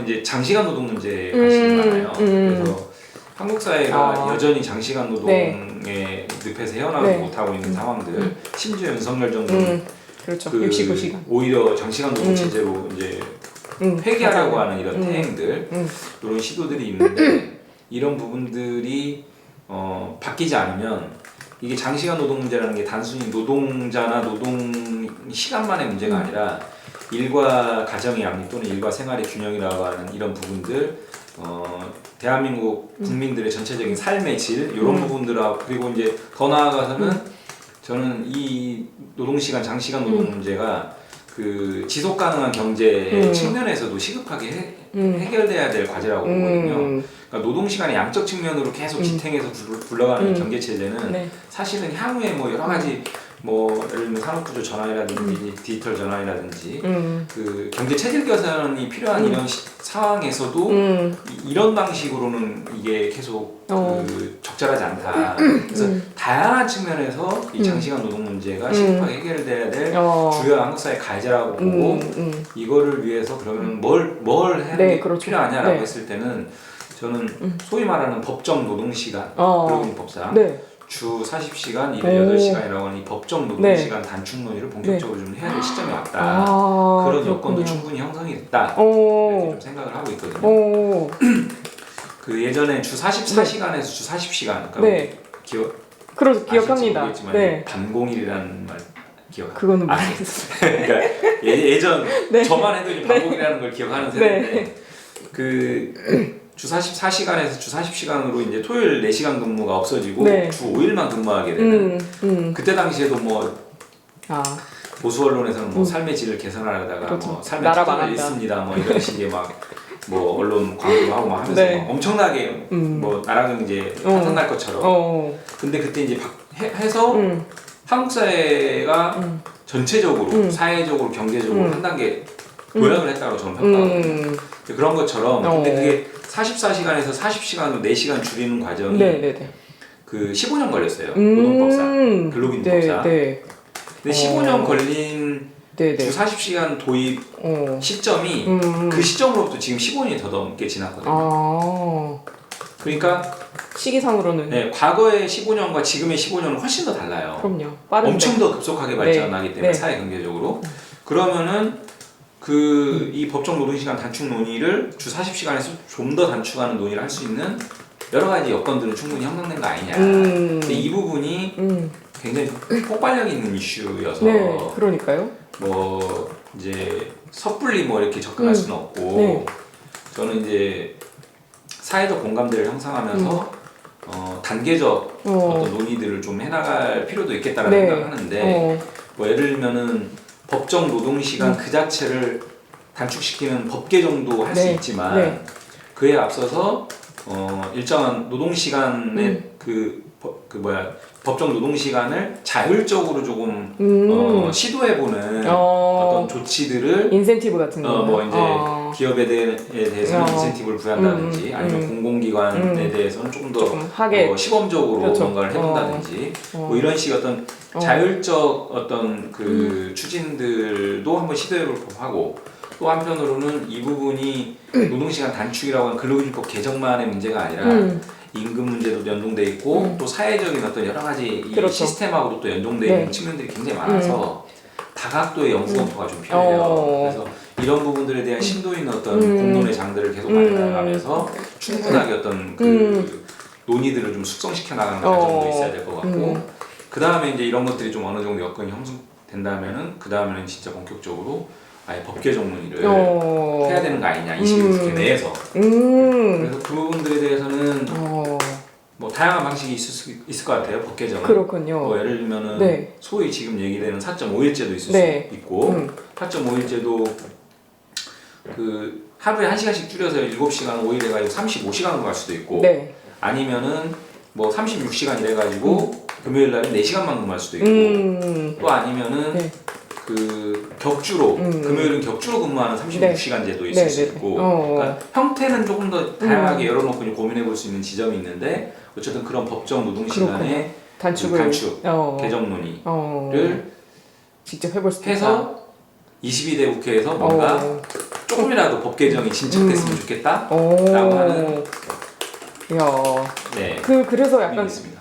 이제 장시간 노동 문제 관심이 많아요. 그래서 한국 사회가 여전히 장시간 노동의 늪에서 헤어나오지 못하고 있는 상황들, 심지어 윤석열 정부는 그렇죠. 그 69시간. 오히려 장시간 노동 체제로 이제 폐기하려고 하는 이런 태행들, 이런 시도들이 있는데 이런 부분들이 바뀌지 않으면 이게 장시간 노동 문제라는 게 단순히 노동자나 노동 시간만의 문제가 아니라 일과 가정의 양립 또는 일과 생활의 균형이라고 하는 이런 부분들, 대한민국 국민들의 전체적인 삶의 질 이런 부분들하고, 그리고 이제 더 나아가서는 저는 이 노동시간 장시간 노동 문제가 그 지속 가능한 경제 측면에서도 시급하게 해결돼야 될 과제라고 보거든요. 그러니까 노동 시간의 양적 측면으로 계속 지탱해서 굴러가는 경제 체제는 사실은 향후에 뭐 여러 가지 뭐 예를 들면 산업구조 전환이라든지 디지털 전환이라든지 그 경제 체질 개선이 필요한 이런 상황에서도 이런 방식으로는 이게 계속 그 적절하지 않다. 그래서 다양한 측면에서 이 장시간 노동 문제가 시급하게 해결돼야 될 주요한 한국 사회 과제라고 보고 이거를 위해서 그러면 뭘 해야 그렇죠. 필요하냐라고 했을 때는 저는 소위 말하는 법정 노동 시간, 그리고 법상 주 40시간, 일 8시간이라고 하는 이 법정 노동시간 단축 논의를 본격적으로 좀 해야 될 시점이 왔다. 그런 여건도 충분히 형성이 됐다. 이렇게 좀 생각을 하고 있거든요. 그 예전에 주 44시간에서 주 40시간, 그러니까 기억합니다. 반공일이라는 말 기억? 그거는 그러니까 예전 저만 해도 이제 반공이라는 걸 기억하는 세대인데 그 주 44시간에서 주 40시간으로 이제 토요일 4시간 근무가 없어지고 주 5일만 근무하게 되는 그때 당시에도 뭐 보수 언론에서는 뭐 삶의 질을 개선하려다가 뭐 삶의 chất 잃습니다 뭐 이런 식의 막 뭐 언론 광고하고 막 하면서 막 엄청나게 뭐 나라 경제 파탄날 것처럼 근데 그때 이제 해서 한국 사회가 전체적으로 사회적으로 경제적으로 한 단계 도약을 했다고 저는 평가하거든요. 그런 것처럼 근데 그게 44시간에서 40시간으로 4시간 줄이는 과정이 그 15년 걸렸어요. 노동법상, 근로기준법상. 근데 15년 걸린 주 40시간 도입 시점이 그 시점으로부터 지금 15년이 더 넘게 지났거든요. 그러니까 시기상으로는 과거의 15년과 지금의 15년은 훨씬 더 달라요. 그럼요. 빠른데. 엄청 더 급속하게 발전하기 때문에 사회 경제적으로. 그러면은 이 법정 노동시간 단축 논의를 주 40시간에서 좀 더 단축하는 논의를 할 수 있는 여러 가지 여건들은 충분히 형성된 거 아니냐. 근데 이 부분이 굉장히 폭발력 있는 이슈여서 그러니까요. 뭐 이제 섣불리 뭐 이렇게 접근할 수는 없고 저는 이제 사회적 공감대를 형성하면서 단계적 어떤 논의들을 좀 해나갈 필요도 있겠다라는 생각을 하는데 뭐 예를 들면은 법정 노동시간 그 자체를 단축시키는 법 개정도 할 수 있지만 그에 앞서서 일정한 노동시간의 법정 노동시간을 자율적으로 조금 시도해보는 어떤 조치들을 인센티브 같은 거 뭐 이제 기업에 대해서는 인센티브를 부여한다든지 아니면 공공기관에 대해서는 조금 더 시범적으로 뭔가를 해본다든지 뭐 이런 식의 어떤 자율적 어떤 그 추진들도 한번 시도해볼 법하고 또 한편으로는 이 부분이 노동시간 단축이라고 하는 근로기준법 개정만의 문제가 아니라 임금 문제도 연동돼 있고 또 사회적인 어떤 여러 가지 이 시스템하고도 또 연동돼 있는 측면들이 굉장히 많아서 다각도의 연구 검토가 좀 필요해요. 그래서 이런 부분들에 대한 심도 있는 어떤 공론의 장들을 계속 마련해가면서 충분하게 어떤 그 논의들을 좀 숙성시켜 나가는 과정도 있어야 될 것 같고 그 다음에 이제 이런 것들이 좀 어느 정도 여건이 형성된다면은 그 다음에는 진짜 본격적으로 아예 법 개정 논의를 해야 되는 거 아니냐 21국회 내에서 그래서 그 부분들에 대해서는 뭐 다양한 방식이 있을 것 같아요. 법 개정은 그렇군요. 뭐 예를 들면은 소위 지금 얘기되는 4.5일제도 있을 수 있고 4.5일제도 그 하루에 1시간씩 줄여서 7시간 5일 해가지고 35시간으로 갈 수도 있고 아니면은 뭐 36시간 이래가지고 금요일 날은 4시간만 근무할 수도 있고 또 아니면은 그 격주로 금요일은 격주로 근무하는 36시간제도 있을 수 있고 그러니까 형태는 조금 더 다양하게 열어놓고 고민해 볼 수 있는 지점이 있는데 어쨌든 그런 법정 노동시간의 단축 개정 논의를 직접 해볼 수 있다. 해서 22대 국회에서 뭔가 조금이라도 법 개정이 진척됐으면 좋겠다라고 오. 하는 이야. 네, 그래서 고민이 약간 있습니다.